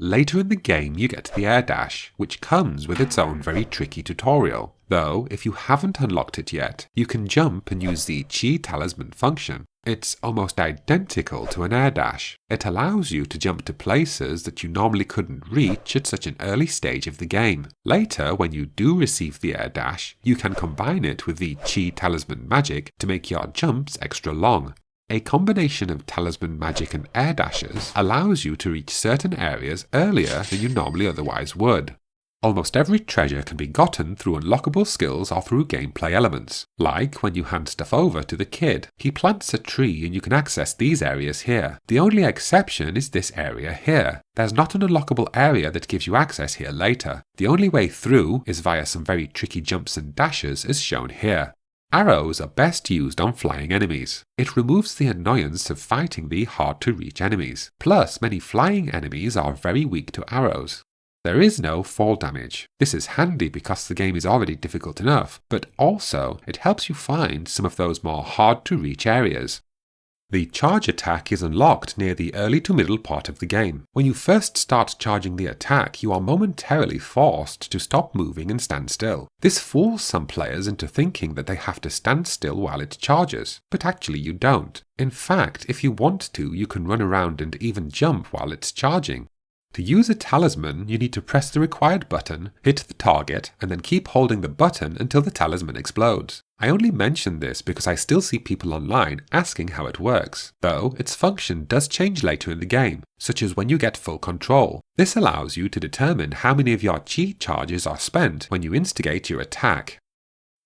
Later in the game you get the air dash, which comes with its own very tricky tutorial. Though, if you haven't unlocked it yet, you can jump and use the Chi Talisman function. It's almost identical to an air dash. It allows you to jump to places that you normally couldn't reach at such an early stage of the game. Later, when you do receive the air dash, you can combine it with the Chi Talisman magic to make your jumps extra long. A combination of talisman magic and air dashes allows you to reach certain areas earlier than you normally otherwise would. Almost every treasure can be gotten through unlockable skills or through gameplay elements, like when you hand stuff over to the kid. He plants a tree and you can access these areas here. The only exception is this area here. There's not an unlockable area that gives you access here later. The only way through is via some very tricky jumps and dashes as shown here. Arrows are best used on flying enemies. It removes the annoyance of fighting the hard-to-reach enemies. Plus, many flying enemies are very weak to arrows. There is no fall damage. This is handy because the game is already difficult enough, but also it helps you find some of those more hard-to-reach areas. The charge attack is unlocked near the early to middle part of the game. When you first start charging the attack, you are momentarily forced to stop moving and stand still. This fools some players into thinking that they have to stand still while it charges, but actually you don't. In fact, if you want to, you can run around and even jump while it's charging. To use a talisman, you need to press the required button, hit the target, and then keep holding the button until the talisman explodes. I only mention this because I still see people online asking how it works, though its function does change later in the game, such as when you get full control. This allows you to determine how many of your chi charges are spent when you instigate your attack.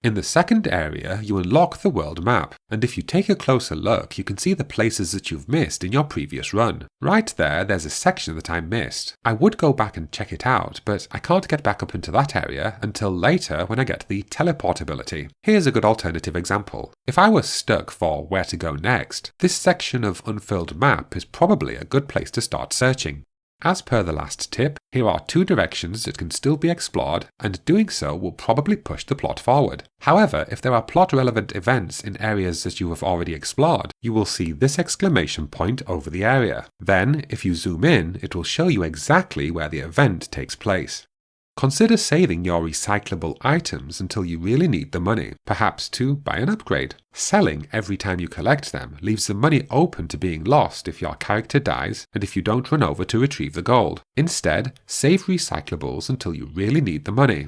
In the second area, you unlock the world map, and if you take a closer look, you can see the places that you've missed in your previous run. Right there's a section that I missed. I would go back and check it out, but I can't get back up into that area until later when I get the teleport ability. Here's a good alternative example. If I was stuck for where to go next, this section of unfilled map is probably a good place to start searching. As per the last tip, here are 2 directions that can still be explored, and doing so will probably push the plot forward. However, if there are plot-relevant events in areas that you have already explored, you will see this exclamation point over the area. Then, if you zoom in, it will show you exactly where the event takes place. Consider saving your recyclable items until you really need the money, perhaps to buy an upgrade. Selling every time you collect them leaves the money open to being lost if your character dies and if you don't run over to retrieve the gold. Instead, save recyclables until you really need the money.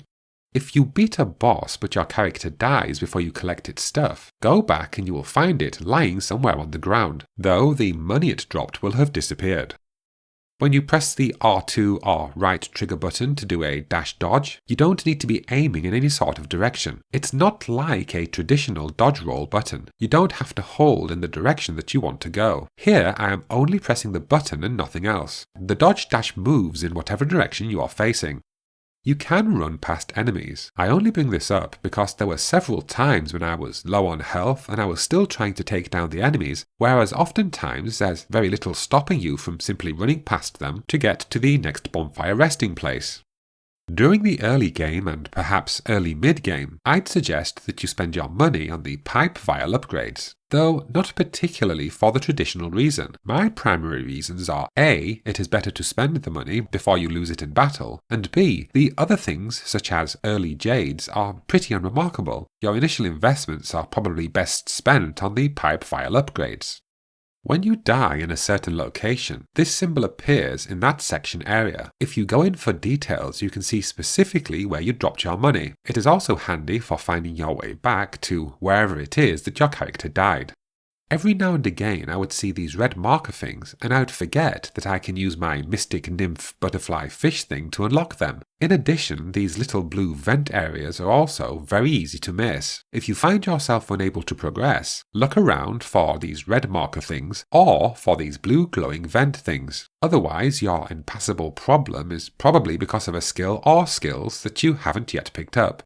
If you beat a boss but your character dies before you collect its stuff, go back and you will find it lying somewhere on the ground, though the money it dropped will have disappeared. When you press the R2 or right trigger button to do a dash dodge, you don't need to be aiming in any sort of direction. It's not like a traditional dodge roll button. You don't have to hold in the direction that you want to go. Here I am only pressing the button and nothing else. The dodge dash moves in whatever direction you are facing. You can run past enemies. I only bring this up because there were several times when I was low on health and I was still trying to take down the enemies, whereas oftentimes there's very little stopping you from simply running past them to get to the next bonfire resting place. During the early game and perhaps early mid-game, I'd suggest that you spend your money on the pipe vial upgrades, though not particularly for the traditional reason. My primary reasons are A, it is better to spend the money before you lose it in battle, and B, the other things, such as early jades, are pretty unremarkable. Your initial investments are probably best spent on the pipe vial upgrades. When you die in a certain location, this symbol appears in that section area. If you go in for details, you can see specifically where you dropped your money. It is also handy for finding your way back to wherever it is that your character died. Every now and again I would see these red marker things and I would forget that I can use my mystic nymph butterfly fish thing to unlock them. In addition, these little blue vent areas are also very easy to miss. If you find yourself unable to progress, look around for these red marker things or for these blue glowing vent things. Otherwise, your impassable problem is probably because of a skill or skills that you haven't yet picked up.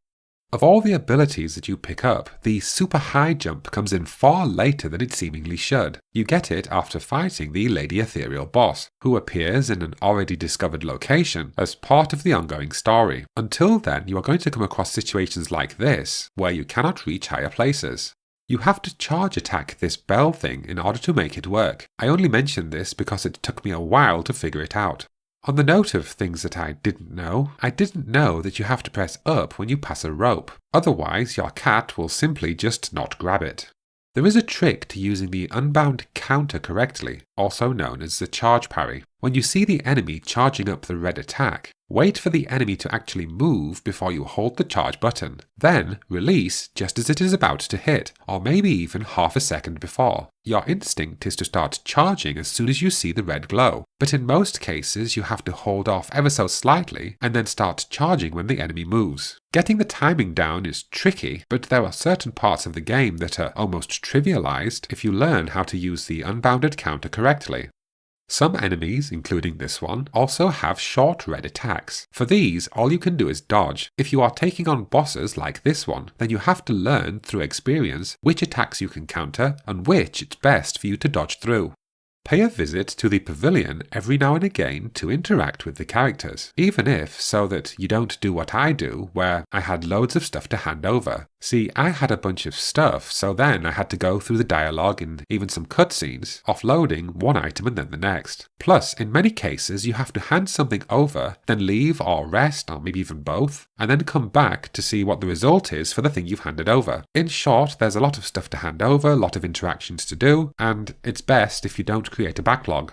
Of all the abilities that you pick up, the super high jump comes in far later than it seemingly should. You get it after fighting the Lady Ethereal boss, who appears in an already discovered location as part of the ongoing story. Until then, you are going to come across situations like this, where you cannot reach higher places. You have to charge attack this bell thing in order to make it work. I only mention this because it took me a while to figure it out. On the note of things that I didn't know that you have to press up when you pass a rope, otherwise your cat will simply just not grab it. There is a trick to using the unbound counter correctly, also known as the charge parry. When you see the enemy charging up the red attack, wait for the enemy to actually move before you hold the charge button. Then release just as it is about to hit, or maybe even half a second before. Your instinct is to start charging as soon as you see the red glow, but in most cases you have to hold off ever so slightly and then start charging when the enemy moves. Getting the timing down is tricky, but there are certain parts of the game that are almost trivialized if you learn how to use the unbounded counter correctly. Some enemies, including this one, also have short red attacks. For these, all you can do is dodge. If you are taking on bosses like this one, then you have to learn through experience which attacks you can counter and which it's best for you to dodge through. Pay a visit to the pavilion every now and again to interact with the characters, even if so that you don't do what I do, where I had loads of stuff to hand over. See, I had a bunch of stuff, so then I had to go through the dialogue and even some cutscenes, offloading one item and then the next. Plus, in many cases, you have to hand something over, then leave or rest, or maybe even both, and then come back to see what the result is for the thing you've handed over. In short, there's a lot of stuff to hand over, a lot of interactions to do, and it's best if you don't create a backlog.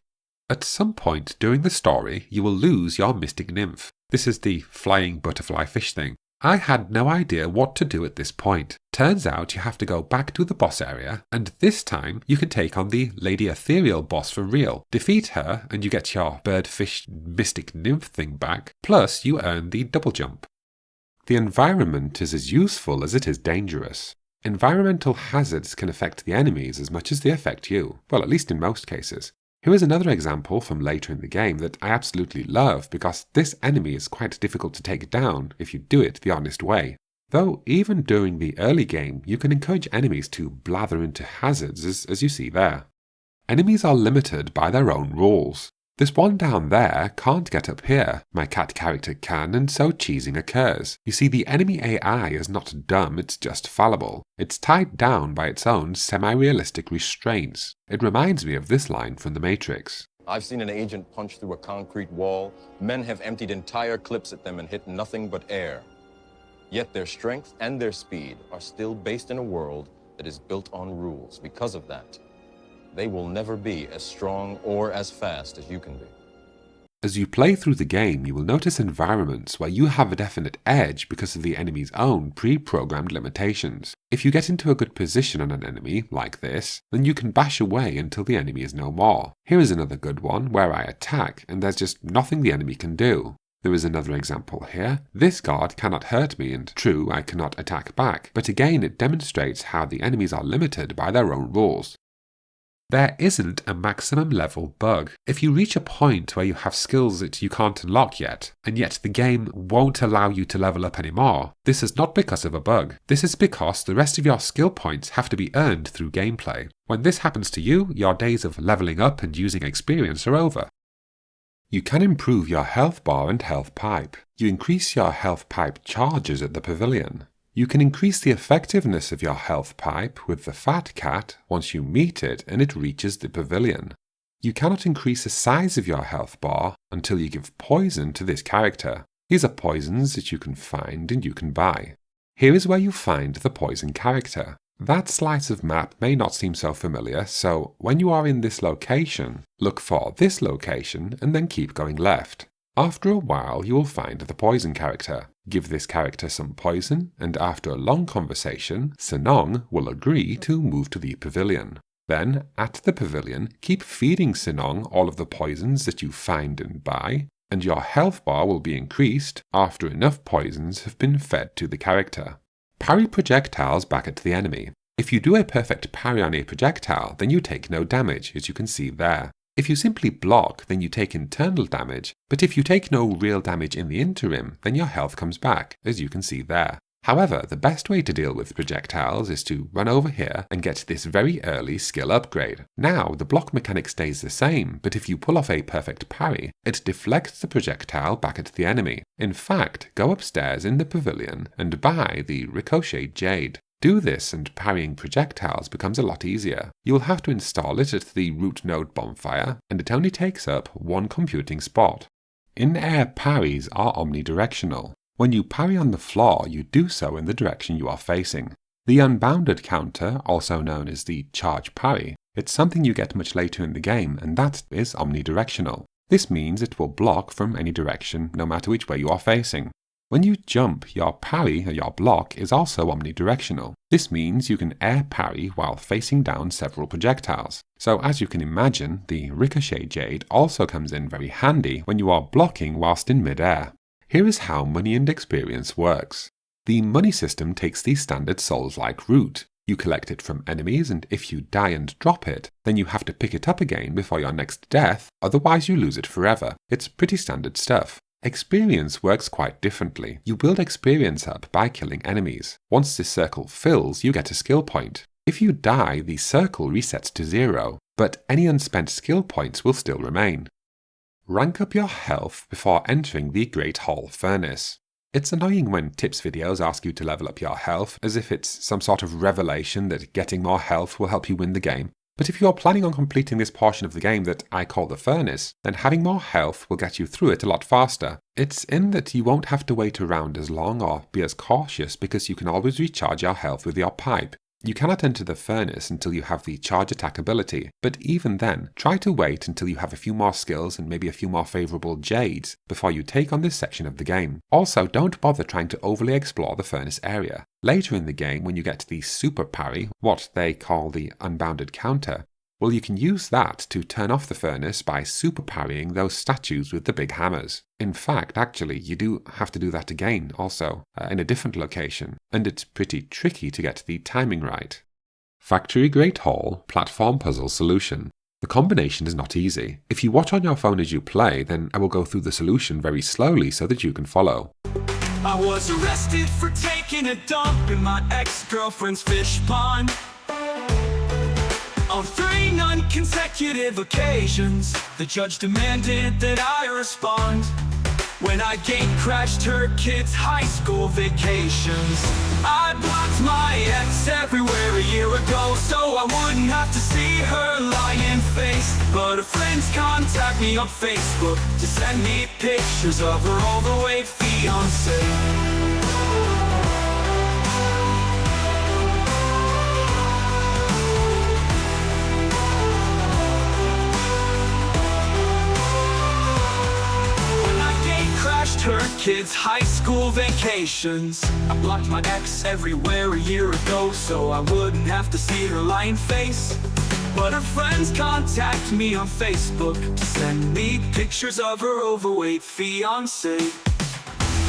At some point during the story, you will lose your mystic nymph. This is the flying butterfly fish thing. I had no idea what to do at this point. Turns out you have to go back to the boss area, and this time you can take on the Lady Ethereal boss for real. Defeat her, and you get your birdfish mystic nymph thing back, plus you earn the double jump. The environment is as useful as it is dangerous. Environmental hazards can affect the enemies as much as they affect you, well, at least in most cases. Here is another example from later in the game that I absolutely love because this enemy is quite difficult to take down if you do it the honest way. Though even during the early game, you can encourage enemies to blather into hazards as you see there. Enemies are limited by their own rules. This one down there can't get up here. My cat character can, and so cheesing occurs. You see, the enemy AI is not dumb, it's just fallible. It's tied down by its own semi-realistic restraints. It reminds me of this line from The Matrix. I've seen an agent punch through a concrete wall. Men have emptied entire clips at them and hit nothing but air. Yet their strength and their speed are still based in a world that is built on rules. Because of that, they will never be as strong or as fast as you can be. As you play through the game, you will notice environments where you have a definite edge because of the enemy's own pre-programmed limitations. If you get into a good position on an enemy, like this, then you can bash away until the enemy is no more. Here is another good one where I attack and there's just nothing the enemy can do. There is another example here. This guard cannot hurt me, and true, I cannot attack back, but again it demonstrates how the enemies are limited by their own rules. There isn't a maximum level bug. If you reach a point where you have skills that you can't unlock yet, and yet the game won't allow you to level up anymore, this is not because of a bug. This is because the rest of your skill points have to be earned through gameplay. When this happens to you, your days of leveling up and using experience are over. You can improve your health bar and health pipe. You increase your health pipe charges at the pavilion. You can increase the effectiveness of your health pipe with the fat cat once you meet it and it reaches the pavilion. You cannot increase the size of your health bar until you give poison to this character. These are poisons that you can find and you can buy. Here is where you find the poison character. That slice of map may not seem so familiar, so when you are in this location, look for this location and then keep going left. After a while, you will find the poison character. Give this character some poison, and after a long conversation, Senong will agree to move to the pavilion. Then, at the pavilion, keep feeding Senong all of the poisons that you find and buy, and your health bar will be increased after enough poisons have been fed to the character. Parry projectiles back at the enemy. If you do a perfect parry on a projectile, then you take no damage, as you can see there. If you simply block, then you take internal damage, but if you take no real damage in the interim, then your health comes back, as you can see there. However, the best way to deal with projectiles is to run over here and get this very early skill upgrade. Now, the block mechanic stays the same, but if you pull off a perfect parry, it deflects the projectile back at the enemy. In fact, go upstairs in the pavilion and buy the Ricochet Jade. Do this and parrying projectiles becomes a lot easier. You will have to install it at the root node bonfire, and it only takes up one computing spot. In-air parries are omnidirectional. When you parry on the floor, you do so in the direction you are facing. The unbounded counter, also known as the charge parry, it's something you get much later in the game, and that is omnidirectional. This means it will block from any direction, no matter which way you are facing. When you jump, your parry or your block is also omnidirectional. This means you can air parry while facing down several projectiles. So as you can imagine, the ricochet jade also comes in very handy when you are blocking whilst in mid-air. Here is how money and experience works. The money system takes the standard Souls-like route. You collect it from enemies, and if you die and drop it, then you have to pick it up again before your next death, otherwise you lose it forever. It's pretty standard stuff. Experience works quite differently. You build experience up by killing enemies. Once this circle fills, you get a skill point. If you die, the circle resets to 0, but any unspent skill points will still remain. Rank up your health before entering the Great Hall Furnace. It's annoying when tips videos ask you to level up your health, as if it's some sort of revelation that getting more health will help you win the game. But if you're planning on completing this portion of the game that I call the Furnace, then having more health will get you through it a lot faster. It's in that you won't have to wait around as long or be as cautious because you can always recharge your health with your pipe. You cannot enter the Furnace until you have the charge attack ability, but even then, try to wait until you have a few more skills and maybe a few more favourable jades before you take on this section of the game. Also, don't bother trying to overly explore the Furnace area. Later in the game, when you get to the super parry, what they call the unbounded counter, well, you can use that to turn off the Furnace by super parrying those statues with the big hammers. In fact, actually, you do have to do that again also, in a different location, and it's pretty tricky to get the timing right. Factory Great Hall Platform Puzzle Solution. The combination is not easy. If you watch on your phone as you play, then I will go through the solution very slowly so that you can follow. I was arrested for taking a dump in my ex-girlfriend's fish pond. On 3 non-consecutive occasions, the judge demanded that I respond. When I gate crashed her kids' high school vacations, I blocked my ex everywhere a year ago, so I wouldn't have to see her lying face. But her friends contact me on Facebook to send me pictures of her overweight fiancé. Her kids' high school vacations, I blocked my ex everywhere a year ago, so I wouldn't have to see her lying face. But her friends contact me on Facebook to send me pictures of her overweight fiancé.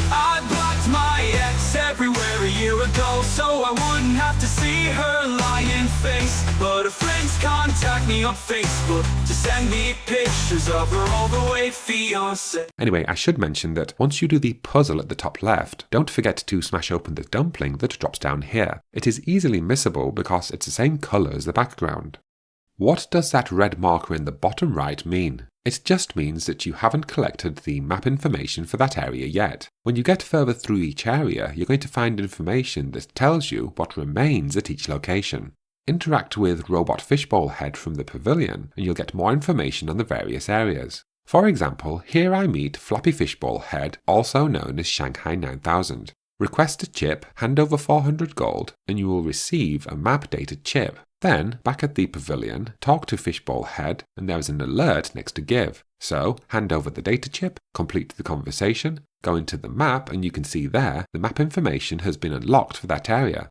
I blocked my ex everywhere a year ago, so I wouldn't have to see her lying face. But her friends contact me on Facebook to send me pictures of her overweight fiancé. Anyway, I should mention that once you do the puzzle at the top left, don't forget to smash open the dumpling that drops down here. It is easily missable because it's the same colour as the background. What does that red marker in the bottom right mean? It just means that you haven't collected the map information for that area yet. When you get further through each area, you're going to find information that tells you what remains at each location. Interact with Robot Fishbowl Head from the pavilion, and you'll get more information on the various areas. For example, here I meet Flappy Fishbowl Head, also known as Shanghai 9000. Request a chip, hand over 400 gold, and you will receive a map dated chip. Then, back at the pavilion, talk to Fishbowl Head, and there is an alert next to give. So, hand over the data chip, complete the conversation, go into the map, and you can see there the map information has been unlocked for that area.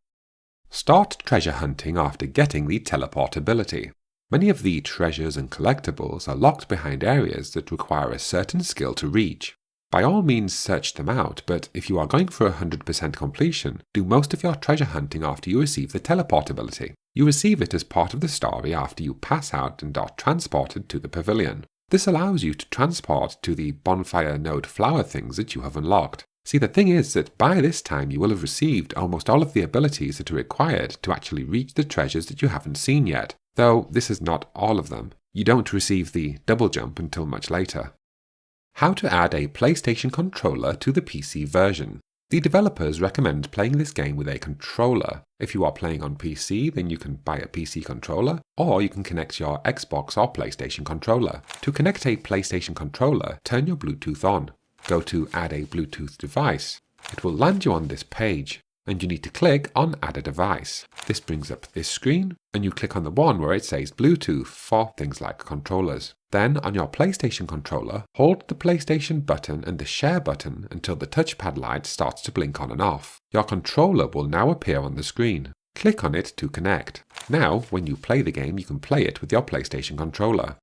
Start treasure hunting after getting the teleport ability. Many of the treasures and collectibles are locked behind areas that require a certain skill to reach. By all means search them out, but if you are going for 100% completion, do most of your treasure hunting after you receive the teleport ability. You receive it as part of the story after you pass out and are transported to the pavilion. This allows you to transport to the bonfire node flower things that you have unlocked. See, the thing is that by this time you will have received almost all of the abilities that are required to actually reach the treasures that you haven't seen yet, though this is not all of them. You don't receive the double jump until much later. How to add a PlayStation controller to the PC version. The developers recommend playing this game with a controller. If you are playing on PC, then you can buy a PC controller, or you can connect your Xbox or PlayStation controller. To connect a PlayStation controller, turn your Bluetooth on. Go to Add a Bluetooth device. It will land you on this page, and you need to click on Add a device. This brings up this screen, and you click on the one where it says Bluetooth for things like controllers. Then, on your PlayStation controller, hold the PlayStation button and the share button until the touchpad light starts to blink on and off. Your controller will now appear on the screen. Click on it to connect. Now, when you play the game, you can play it with your PlayStation controller.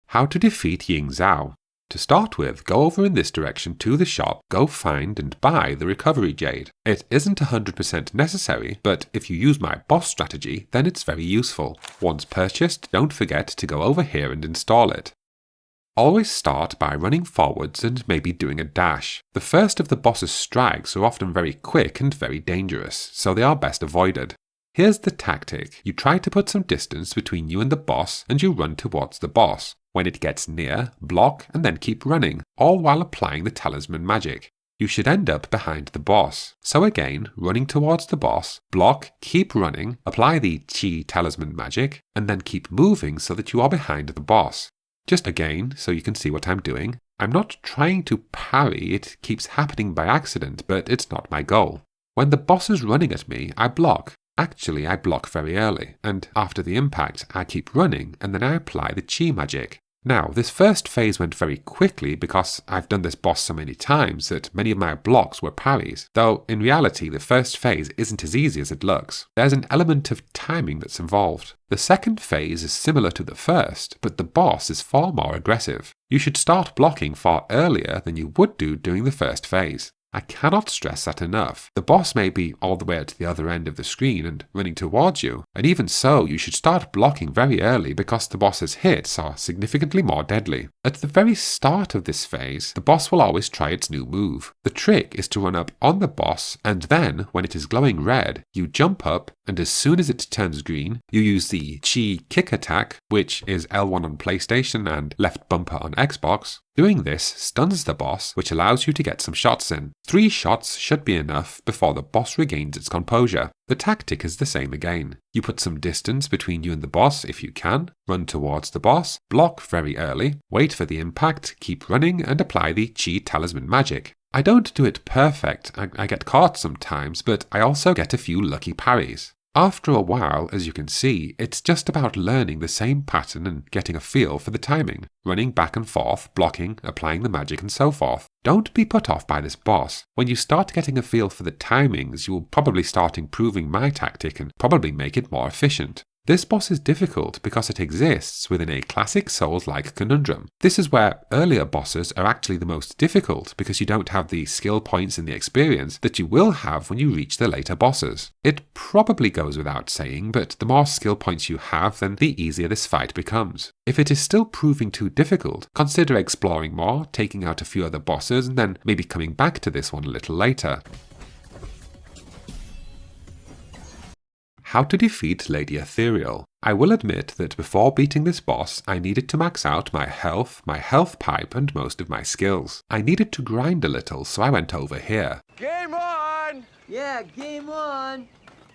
How to defeat Yingzhao. To start with, go over in this direction to the shop, go find and buy the recovery jade. It isn't 100% necessary, but if you use my boss strategy, then it's very useful. Once purchased, don't forget to go over here and install it. Always start by running forwards and maybe doing a dash. The first of the boss's strikes are often very quick and very dangerous, so they are best avoided. Here's the tactic. You try to put some distance between you and the boss, and you run towards the boss. When it gets near, block and then keep running, all while applying the talisman magic. You should end up behind the boss. So again, running towards the boss, block, keep running, apply the Qi talisman magic, and then keep moving so that you are behind the boss. Just again, so you can see what I'm doing. I'm not trying to parry, it keeps happening by accident, but it's not my goal. When the boss is running at me, I block. Actually, I block very early, and after the impact, I keep running, and then I apply the Qi magic. Now, this first phase went very quickly because I've done this boss so many times that many of my blocks were parries, though in reality the first phase isn't as easy as it looks. There's an element of timing that's involved. The second phase is similar to the first, but the boss is far more aggressive. You should start blocking far earlier than you would do during the first phase. I cannot stress that enough. The boss may be all the way at the other end of the screen and running towards you, and even so, you should start blocking very early because the boss's hits are significantly more deadly. At the very start of this phase, the boss will always try its new move. The trick is to run up on the boss, and then, when it is glowing red, you jump up, and as soon as it turns green, you use the Qi kick attack, which is L1 on PlayStation and left bumper on Xbox. Doing this stuns the boss, which allows you to get some shots in. 3 shots should be enough before the boss regains its composure. The tactic is the same again. You put some distance between you and the boss if you can, run towards the boss, block very early, wait for the impact, keep running, and apply the Qi talisman magic. I don't do it perfect, I get caught sometimes, but I also get a few lucky parries. After a while, as you can see, it's just about learning the same pattern and getting a feel for the timing, running back and forth, blocking, applying the magic and so forth. Don't be put off by this boss. When you start getting a feel for the timings, you'll probably start improving my tactic and probably make it more efficient. This boss is difficult because it exists within a classic Souls-like conundrum. This is where earlier bosses are actually the most difficult because you don't have the skill points and the experience that you will have when you reach the later bosses. It probably goes without saying, but the more skill points you have, then the easier this fight becomes. If it is still proving too difficult, consider exploring more, taking out a few other bosses, and then maybe coming back to this one a little later. How to defeat Lady Ethereal. I will admit that before beating this boss, I needed to max out my health pipe, and most of my skills. I needed to grind a little, so I went over here. Game on! Yeah, game on!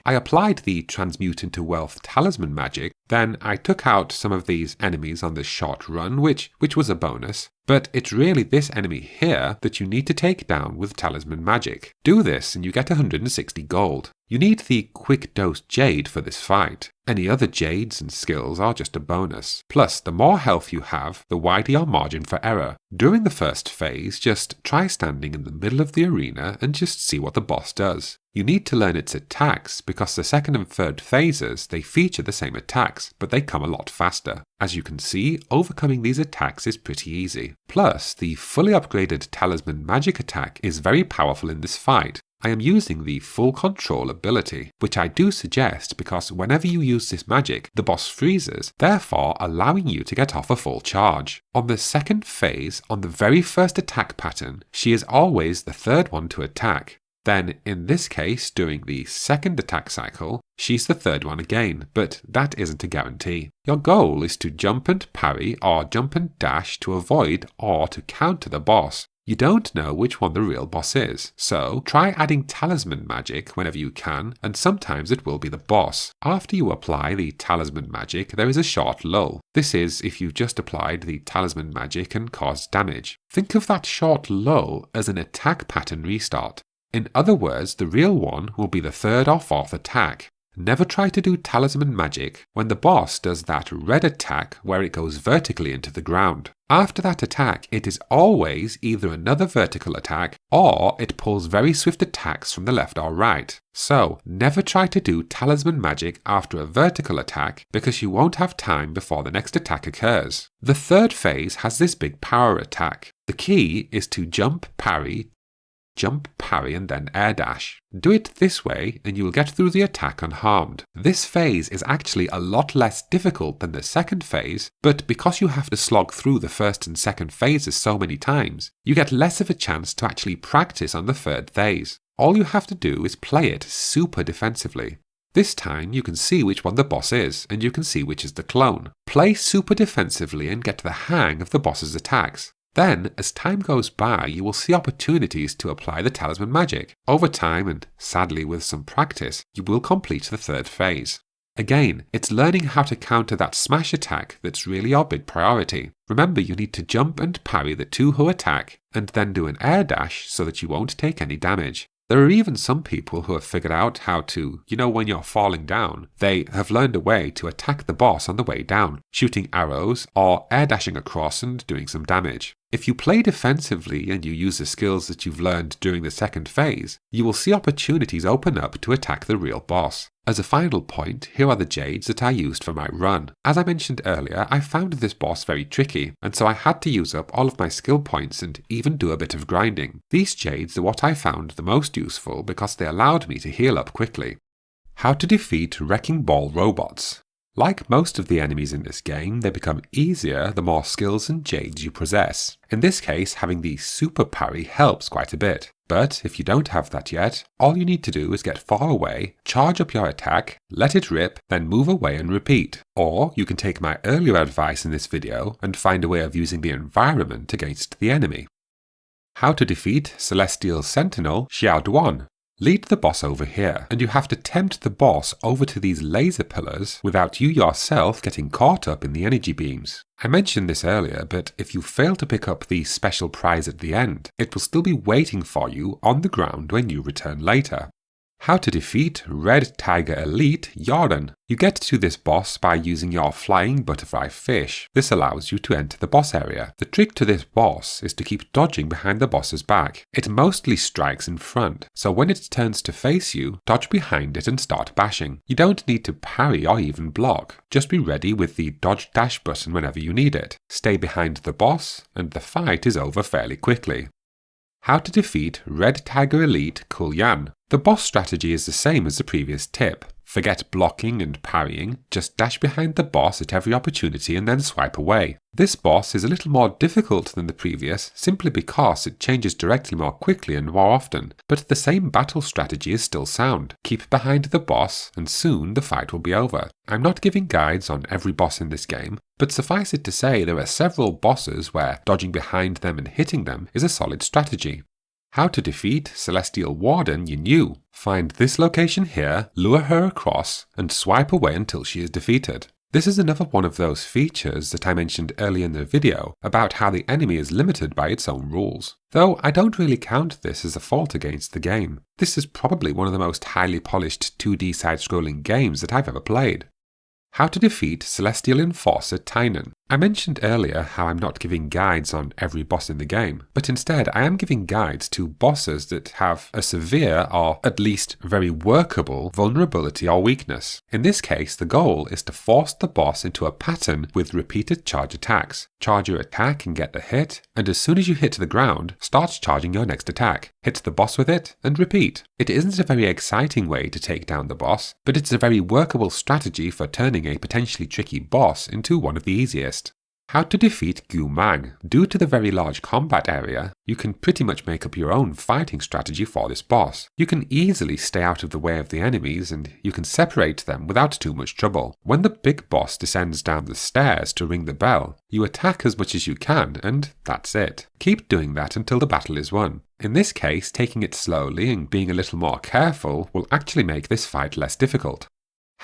I applied the Transmute into Wealth talisman magic, then I took out some of these enemies on this short run, which was a bonus, but it's really this enemy here that you need to take down with talisman magic. Do this and you get 160 gold. You need the Quick Dose Jade for this fight. Any other jades and skills are just a bonus. Plus, the more health you have, the wider your margin for error. During the first phase, just try standing in the middle of the arena and just see what the boss does. You need to learn its attacks because the second and third phases, they feature the same attacks, but they come a lot faster. As you can see, overcoming these attacks is pretty easy. Plus, the fully upgraded talisman magic attack is very powerful in this fight. I am using the full control ability, which I do suggest because whenever you use this magic, the boss freezes, therefore allowing you to get off a full charge. On the second phase, on the very first attack pattern, she is always the third one to attack. Then, in this case, during the second attack cycle, she's the third one again, but that isn't a guarantee. Your goal is to jump and parry or jump and dash to avoid or to counter the boss. You don't know which one the real boss is, so try adding talisman magic whenever you can, and sometimes it will be the boss. After you apply the talisman magic, there is a short lull. This is if you've just applied the talisman magic and caused damage. Think of that short lull as an attack pattern restart. In other words, the real one will be the third or fourth attack. Never try to do talisman magic when the boss does that red attack where it goes vertically into the ground. After that attack, it is always either another vertical attack or it pulls very swift attacks from the left or right. So, never try to do talisman magic after a vertical attack because you won't have time before the next attack occurs. The third phase has this big power attack. The key is to jump, parry, and then air dash. Do it this way and you will get through the attack unharmed. This phase is actually a lot less difficult than the second phase, but because you have to slog through the first and second phases so many times, you get less of a chance to actually practice on the third phase. All you have to do is play it super defensively. This time you can see which one the boss is, and you can see which is the clone. Play super defensively and get the hang of the boss's attacks. Then, as time goes by, you will see opportunities to apply the talisman magic. Over time, and sadly with some practice, you will complete the third phase. Again, it's learning how to counter that smash attack that's really your big priority. Remember, you need to jump and parry the two who attack, and then do an air dash so that you won't take any damage. There are even some people who have figured out how to, when you're falling down, they have learned a way to attack the boss on the way down, shooting arrows or air dashing across and doing some damage. If you play defensively and you use the skills that you've learned during the second phase, you will see opportunities open up to attack the real boss. As a final point, here are the jades that I used for my run. As I mentioned earlier, I found this boss very tricky, and so I had to use up all of my skill points and even do a bit of grinding. These jades are what I found the most useful because they allowed me to heal up quickly. How to defeat Wrecking Ball robots. Like most of the enemies in this game, they become easier the more skills and jades you possess. In this case, having the super parry helps quite a bit. But if you don't have that yet, all you need to do is get far away, charge up your attack, let it rip, then move away and repeat. Or you can take my earlier advice in this video and find a way of using the environment against the enemy. How to defeat Celestial Sentinel Jiaoduan. Lead the boss over here, and you have to tempt the boss over to these laser pillars without you yourself getting caught up in the energy beams. I mentioned this earlier, but if you fail to pick up the special prize at the end, it will still be waiting for you on the ground when you return later. How to defeat Red Tiger Elite Yanren. You get to this boss by using your flying butterfly fish. This allows you to enter the boss area. The trick to this boss is to keep dodging behind the boss's back. It mostly strikes in front, so when it turns to face you, dodge behind it and start bashing. You don't need to parry or even block. Just be ready with the dodge dash button whenever you need it. Stay behind the boss, and the fight is over fairly quickly. How to defeat Red Tiger Elite Kulyan. The boss strategy is the same as the previous tip. Forget blocking and parrying, just dash behind the boss at every opportunity and then swipe away. This boss is a little more difficult than the previous simply because it changes directly more quickly and more often, but the same battle strategy is still sound. Keep behind the boss and soon the fight will be over. I'm not giving guides on every boss in this game, but suffice it to say there are several bosses where dodging behind them and hitting them is a solid strategy. How to defeat Celestial Warden Yinyue. Find this location here, lure her across, and swipe away until she is defeated. This is another one of those features that I mentioned earlier in the video about how the enemy is limited by its own rules. Though I don't really count this as a fault against the game. This is probably one of the most highly polished 2D side-scrolling games that I've ever played. How to defeat Celestial Enforcer Tieyan. I mentioned earlier how I'm not giving guides on every boss in the game, but instead I am giving guides to bosses that have a severe or at least very workable vulnerability or weakness. In this case, the goal is to force the boss into a pattern with repeated charge attacks. Charge your attack and get the hit, and as soon as you hit the ground, start charging your next attack. Hit the boss with it, and repeat. It isn't a very exciting way to take down the boss, but it's a very workable strategy for turning a potentially tricky boss into one of the easiest. How to defeat Goumang. Due to the very large combat area, you can pretty much make up your own fighting strategy for this boss. You can easily stay out of the way of the enemies and you can separate them without too much trouble. When the big boss descends down the stairs to ring the bell, you attack as much as you can and that's it. Keep doing that until the battle is won. In this case, taking it slowly and being a little more careful will actually make this fight less difficult.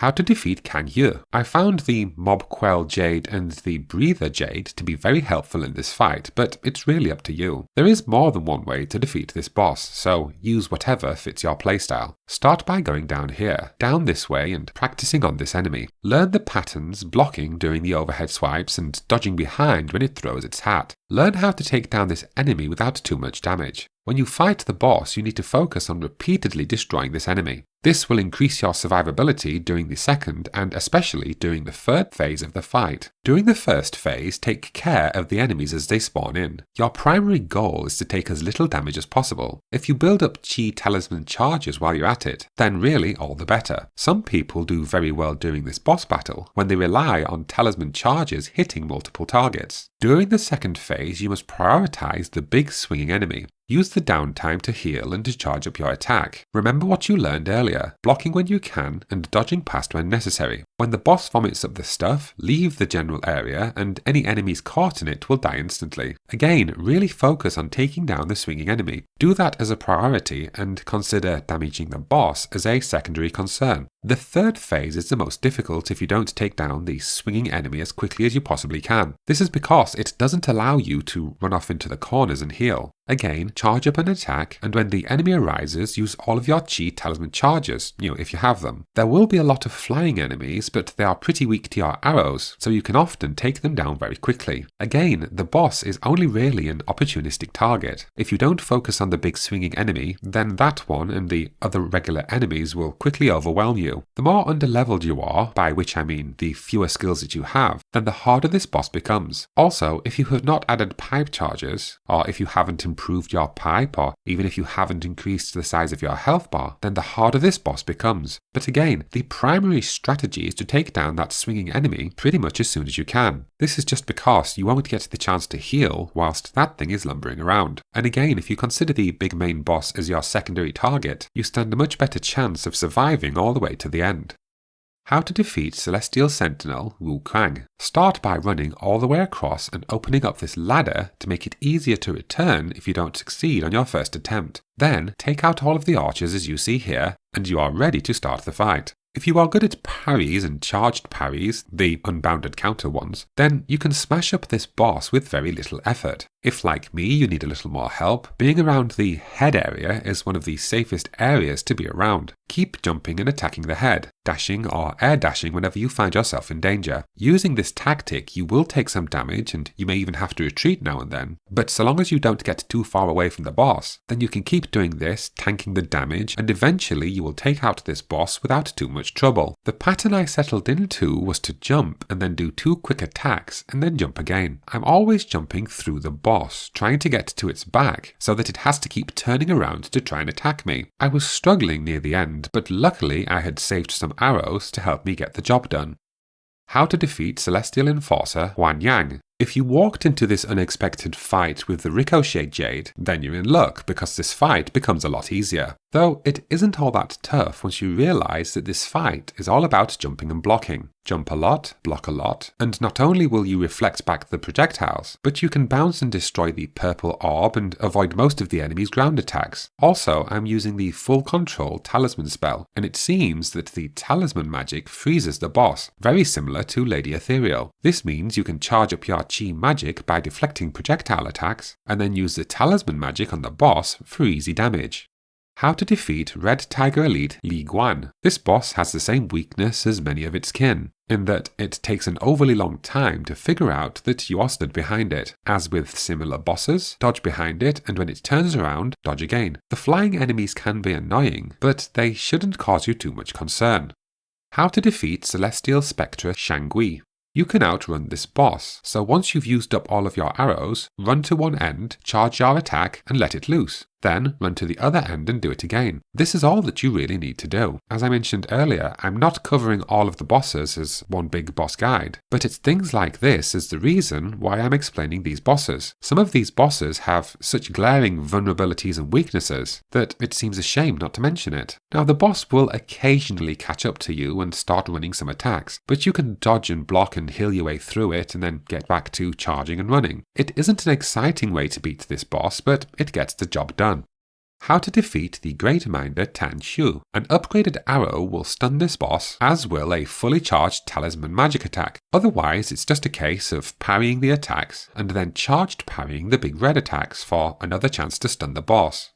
How to defeat Kanghui. I found the Mob Quell Jade and the Breather Jade to be very helpful in this fight, but it's really up to you. There is more than one way to defeat this boss, so use whatever fits your playstyle. Start by going down here, down this way and practicing on this enemy. Learn the patterns, blocking during the overhead swipes and dodging behind when it throws its hat. Learn how to take down this enemy without too much damage. When you fight the boss, you need to focus on repeatedly destroying this enemy. This will increase your survivability during the second and especially during the third phase of the fight. During the first phase, take care of the enemies as they spawn in. Your primary goal is to take as little damage as possible. If you build up Chi Talisman charges while you're at it, then really all the better. Some people do very well during this boss battle when they rely on Talisman charges hitting multiple targets. During the second phase, you must prioritize the big swinging enemy. Use the downtime to heal and to charge up your attack. Remember what you learned earlier, blocking when you can and dodging past when necessary. When the boss vomits up the stuff, leave the general area and any enemies caught in it will die instantly. Again, really focus on taking down the swinging enemy. Do that as a priority and consider damaging the boss as a secondary concern. The third phase is the most difficult if you don't take down the swinging enemy as quickly as you possibly can. This is because it doesn't allow you to run off into the corners and heal. Again, charge up an attack, and when the enemy arises, use all of your Chi Talisman charges, if you have them. There will be a lot of flying enemies, but they are pretty weak to your arrows, so you can often take them down very quickly. Again, the boss is only really an opportunistic target. If you don't focus on the big swinging enemy, then that one and the other regular enemies will quickly overwhelm you. The more underleveled you are, by which I mean the fewer skills that you have, then the harder this boss becomes. Also, if you have not added pipe charges, or if you haven't improved your pipe, or even if you haven't increased the size of your health bar, then the harder this boss becomes. But again, the primary strategy is to take down that swinging enemy pretty much as soon as you can. This is just because you won't get the chance to heal whilst that thing is lumbering around. And again, if you consider the big main boss as your secondary target, you stand a much better chance of surviving all the way to the end. How to defeat Celestial Sentinel Wuqiang. Start by running all the way across and opening up this ladder to make it easier to return if you don't succeed on your first attempt. Then take out all of the archers as you see here, and you are ready to start the fight. If you are good at parries and charged parries, the unbounded counter ones, then you can smash up this boss with very little effort. If, like me, you need a little more help, being around the head area is one of the safest areas to be around. Keep jumping and attacking the head, dashing or air dashing whenever you find yourself in danger. Using this tactic, you will take some damage and you may even have to retreat now and then, but so long as you don't get too far away from the boss, then you can keep doing this, tanking the damage, and eventually you will take out this boss without too much trouble. The pattern I settled into was to jump and then do 2 quick attacks and then jump again. I'm always jumping through the boss, trying to get to its back so that it has to keep turning around to try and attack me. I was struggling near the end, but luckily I had saved some arrows to help me get the job done. How to defeat Celestial Enforcer Huanxian. If you walked into this unexpected fight with the Ricochet Jade, then you're in luck because this fight becomes a lot easier. Though it isn't all that tough once you realise that this fight is all about jumping and blocking. Jump a lot, block a lot, and not only will you reflect back the projectiles, but you can bounce and destroy the purple orb and avoid most of the enemy's ground attacks. Also, I'm using the Full Control Talisman spell, and it seems that the Talisman magic freezes the boss, very similar to Lady Ethereal. This means you can charge up your Chi magic by deflecting projectile attacks, and then use the Talisman magic on the boss for easy damage. How to defeat Red Tiger Elite Lieguan. This boss has the same weakness as many of its kin, in that it takes an overly long time to figure out that you are stood behind it. As with similar bosses, dodge behind it, and when it turns around, dodge again. The flying enemies can be annoying, but they shouldn't cause you too much concern. How to defeat Celestial Spectre Shangui. You can outrun this boss, so once you've used up all of your arrows, run to one end, charge your attack, and let it loose. Then run to the other end and do it again. This is all that you really need to do. As I mentioned earlier, I'm not covering all of the bosses as one big boss guide, but it's things like this is the reason why I'm explaining these bosses. Some of these bosses have such glaring vulnerabilities and weaknesses that it seems a shame not to mention it. Now, the boss will occasionally catch up to you and start running some attacks, but you can dodge and block and heal your way through it and then get back to charging and running. It isn't an exciting way to beat this boss, but it gets the job done. How to defeat the Great Minder Tianshou. An upgraded arrow will stun this boss, as will a fully charged talisman magic attack. Otherwise, it's just a case of parrying the attacks and then charged parrying the big red attacks for another chance to stun the boss.